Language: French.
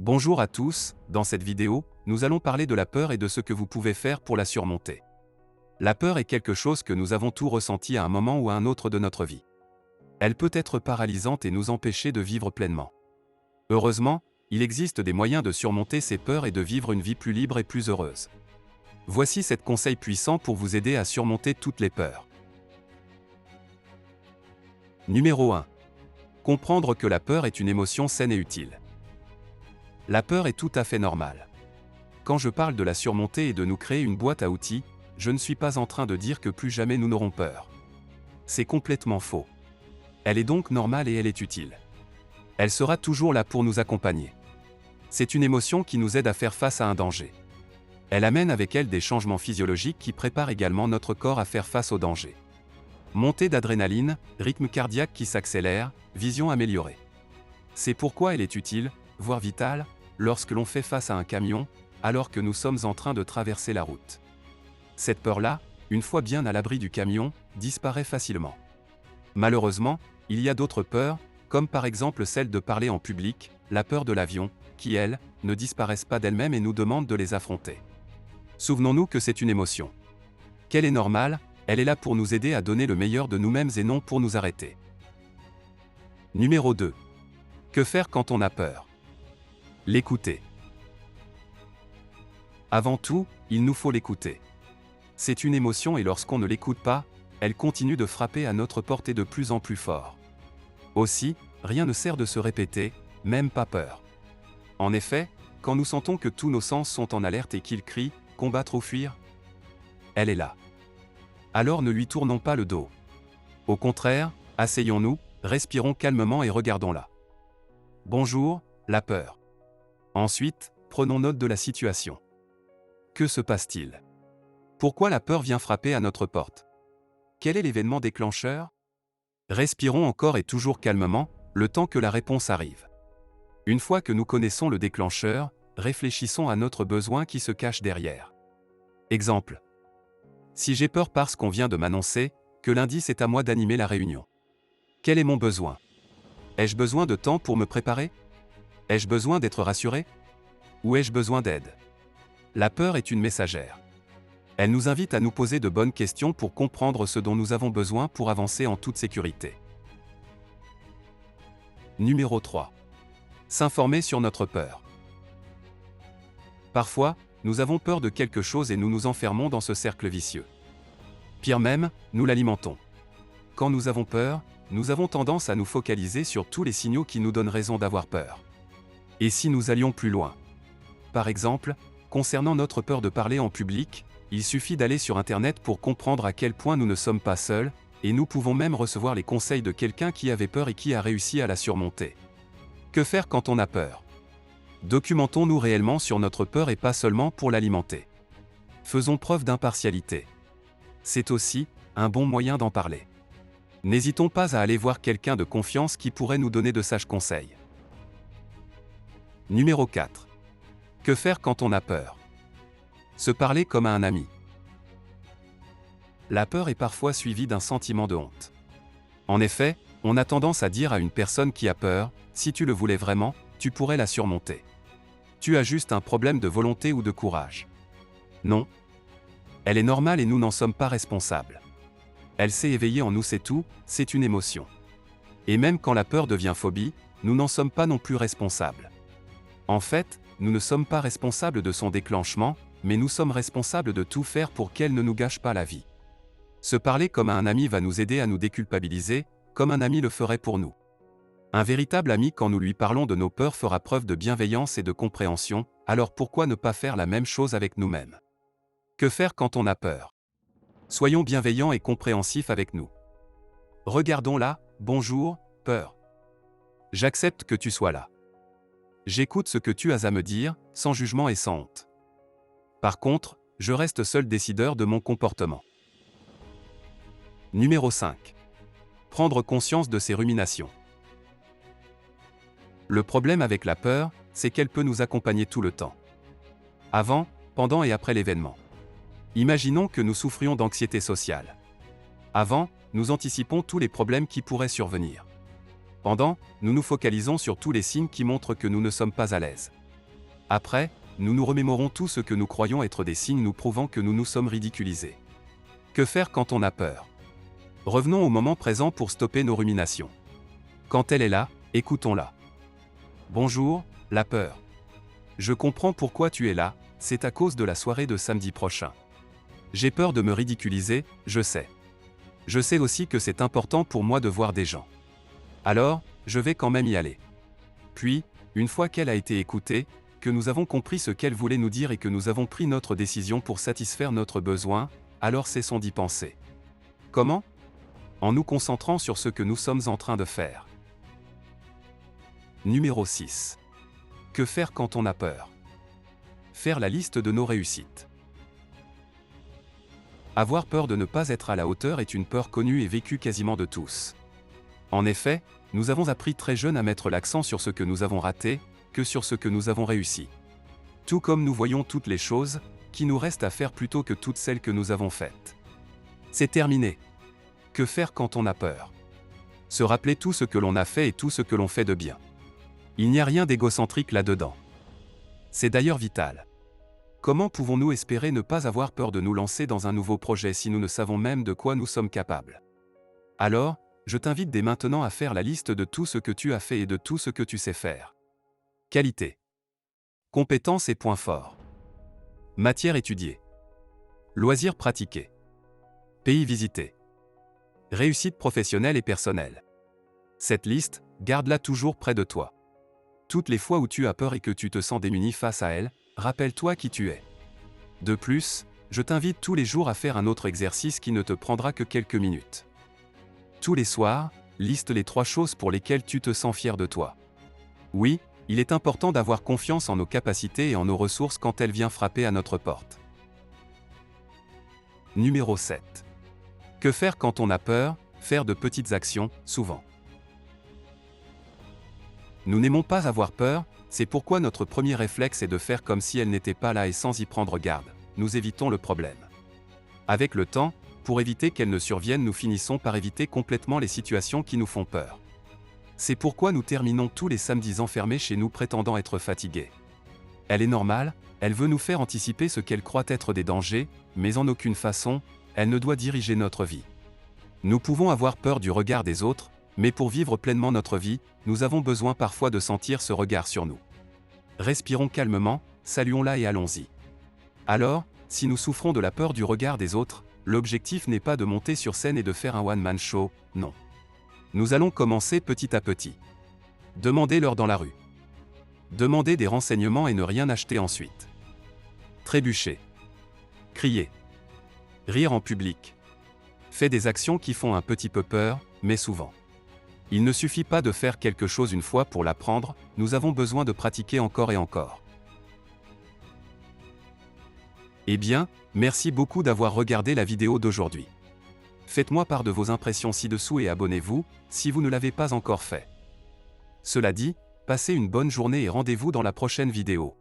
Bonjour à tous, dans cette vidéo, nous allons parler de la peur et de ce que vous pouvez faire pour la surmonter. La peur est quelque chose que nous avons tous ressenti à un moment ou à un autre de notre vie. Elle peut être paralysante et nous empêcher de vivre pleinement. Heureusement, il existe des moyens de surmonter ces peurs et de vivre une vie plus libre et plus heureuse. Voici 7 conseils puissants pour vous aider à surmonter toutes les peurs. Numéro 1. Comprendre que la peur est une émotion saine et utile. La peur est tout à fait normale. Quand je parle de la surmonter et de nous créer une boîte à outils, je ne suis pas en train de dire que plus jamais nous n'aurons peur. C'est complètement faux. Elle est donc normale et elle est utile. Elle sera toujours là pour nous accompagner. C'est une émotion qui nous aide à faire face à un danger. Elle amène avec elle des changements physiologiques qui préparent également notre corps à faire face au danger. Montée d'adrénaline, rythme cardiaque qui s'accélère, vision améliorée. C'est pourquoi elle est utile, voire vitale, lorsque l'on fait face à un camion, alors que nous sommes en train de traverser la route. Cette peur-là, une fois bien à l'abri du camion, disparaît facilement. Malheureusement, il y a d'autres peurs, comme par exemple celle de parler en public, la peur de l'avion, qui, elles, ne disparaissent pas d'elles-mêmes et nous demandent de les affronter. Souvenons-nous que c'est une émotion. Qu'elle est normale, elle est là pour nous aider à donner le meilleur de nous-mêmes et non pour nous arrêter. Numéro 2. Que faire quand on a peur? L'écouter. Avant tout, il nous faut l'écouter. C'est une émotion et lorsqu'on ne l'écoute pas, elle continue de frapper à notre porte et de plus en plus fort. Aussi, rien ne sert de se répéter, même pas peur. En effet, quand nous sentons que tous nos sens sont en alerte et qu'ils crient « combattre ou fuir », elle est là. Alors ne lui tournons pas le dos. Au contraire, asseyons-nous, respirons calmement et regardons-la. Bonjour, la peur. Ensuite, prenons note de la situation. Que se passe-t-il? Pourquoi la peur vient frapper à notre porte? Quel est l'événement déclencheur? Respirons encore et toujours calmement, le temps que la réponse arrive. Une fois que nous connaissons le déclencheur, réfléchissons à notre besoin qui se cache derrière. Exemple. Si j'ai peur parce qu'on vient de m'annoncer que lundi c'est à moi d'animer la réunion. Quel est mon besoin? Ai-je besoin de temps pour me préparer? Ai-je besoin d'être rassuré? Ou ai-je besoin d'aide? La peur est une messagère. Elle nous invite à nous poser de bonnes questions pour comprendre ce dont nous avons besoin pour avancer en toute sécurité. Numéro 3. S'informer sur notre peur. Parfois, nous avons peur de quelque chose et nous nous enfermons dans ce cercle vicieux. Pire même, nous l'alimentons. Quand nous avons peur, nous avons tendance à nous focaliser sur tous les signaux qui nous donnent raison d'avoir peur. Et si nous allions plus loin? Par exemple, concernant notre peur de parler en public, il suffit d'aller sur Internet pour comprendre à quel point nous ne sommes pas seuls, et nous pouvons même recevoir les conseils de quelqu'un qui avait peur et qui a réussi à la surmonter. Que faire quand on a peur? Documentons-nous réellement sur notre peur et pas seulement pour l'alimenter. Faisons preuve d'impartialité. C'est aussi un bon moyen d'en parler. N'hésitons pas à aller voir quelqu'un de confiance qui pourrait nous donner de sages conseils. Numéro 4. Que faire quand on a peur? Se parler comme à un ami. La peur est parfois suivie d'un sentiment de honte. En effet, on a tendance à dire à une personne qui a peur, si tu le voulais vraiment, tu pourrais la surmonter. Tu as juste un problème de volonté ou de courage. Non. Elle est normale et nous n'en sommes pas responsables. Elle s'est éveillée en nous, c'est tout, c'est une émotion. Et même quand la peur devient phobie, nous n'en sommes pas non plus responsables. En fait, nous ne sommes pas responsables de son déclenchement, mais nous sommes responsables de tout faire pour qu'elle ne nous gâche pas la vie. Se parler comme à un ami va nous aider à nous déculpabiliser, comme un ami le ferait pour nous. Un véritable ami, quand nous lui parlons de nos peurs, fera preuve de bienveillance et de compréhension, alors pourquoi ne pas faire la même chose avec nous-mêmes? Que faire quand on a peur? Soyons bienveillants et compréhensifs avec nous. Regardons-la, bonjour, peur. J'accepte que tu sois là. J'écoute ce que tu as à me dire, sans jugement et sans honte. Par contre, je reste seul décideur de mon comportement. Numéro 5. Prendre conscience de ses ruminations. Le problème avec la peur, c'est qu'elle peut nous accompagner tout le temps. Avant, pendant et après l'événement. Imaginons que nous souffrions d'anxiété sociale. Avant, nous anticipons tous les problèmes qui pourraient survenir. Pendant, nous nous focalisons sur tous les signes qui montrent que nous ne sommes pas à l'aise. Après, nous nous remémorons tout ce que nous croyons être des signes nous prouvant que nous nous sommes ridiculisés. Que faire quand on a peur? Revenons au moment présent pour stopper nos ruminations. Quand elle est là, écoutons-la. Bonjour, la peur. Je comprends pourquoi tu es là, c'est à cause de la soirée de samedi prochain. J'ai peur de me ridiculiser, je sais. Je sais aussi que c'est important pour moi de voir des gens. Alors, je vais quand même y aller. Puis, une fois qu'elle a été écoutée, que nous avons compris ce qu'elle voulait nous dire et que nous avons pris notre décision pour satisfaire notre besoin, alors cessons d'y penser. Comment? En nous concentrant sur ce que nous sommes en train de faire. Numéro 6. Que faire quand on a peur? Faire la liste de nos réussites. Avoir peur de ne pas être à la hauteur est une peur connue et vécue quasiment de tous. En effet, nous avons appris très jeunes à mettre l'accent sur ce que nous avons raté, que sur ce que nous avons réussi. Tout comme nous voyons toutes les choses qui nous restent à faire plutôt que toutes celles que nous avons faites. C'est terminé. Que faire quand on a peur? Se rappeler tout ce que l'on a fait et tout ce que l'on fait de bien. Il n'y a rien d'égocentrique là-dedans. C'est d'ailleurs vital. Comment pouvons-nous espérer ne pas avoir peur de nous lancer dans un nouveau projet si nous ne savons même de quoi nous sommes capables? Alors, je t'invite dès maintenant à faire la liste de tout ce que tu as fait et de tout ce que tu sais faire. Qualité. Compétences et points forts. Matière étudiée. Loisirs pratiqués. Pays visités. Réussite professionnelle et personnelle. Cette liste, garde-la toujours près de toi. Toutes les fois où tu as peur et que tu te sens démuni face à elle, rappelle-toi qui tu es. De plus, je t'invite tous les jours à faire un autre exercice qui ne te prendra que quelques minutes. Tous les soirs, liste les 3 choses pour lesquelles tu te sens fier de toi. Oui, il est important d'avoir confiance en nos capacités et en nos ressources quand elle vient frapper à notre porte. Numéro 7. Que faire quand on a peur? Faire de petites actions, souvent. Nous n'aimons pas avoir peur, c'est pourquoi notre premier réflexe est de faire comme si elle n'était pas là et sans y prendre garde. Nous évitons le problème. Avec le temps, pour éviter qu'elle ne survienne, nous finissons par éviter complètement les situations qui nous font peur. C'est pourquoi nous terminons tous les samedis enfermés chez nous prétendant être fatigués. Elle est normale, elle veut nous faire anticiper ce qu'elle croit être des dangers, mais en aucune façon, elle ne doit diriger notre vie. Nous pouvons avoir peur du regard des autres, mais pour vivre pleinement notre vie, nous avons besoin parfois de sentir ce regard sur nous. Respirons calmement, saluons-la et allons-y. Alors, si nous souffrons de la peur du regard des autres, l'objectif n'est pas de monter sur scène et de faire un one-man show, non. Nous allons commencer petit à petit. Demandez-leur dans la rue. Demandez des renseignements et ne rien acheter ensuite. Trébucher. Crier. Rire en public. Faites des actions qui font un petit peu peur, mais souvent. Il ne suffit pas de faire quelque chose une fois pour l'apprendre, nous avons besoin de pratiquer encore et encore. Eh bien, merci beaucoup d'avoir regardé la vidéo d'aujourd'hui. Faites-moi part de vos impressions ci-dessous et abonnez-vous, si vous ne l'avez pas encore fait. Cela dit, passez une bonne journée et rendez-vous dans la prochaine vidéo.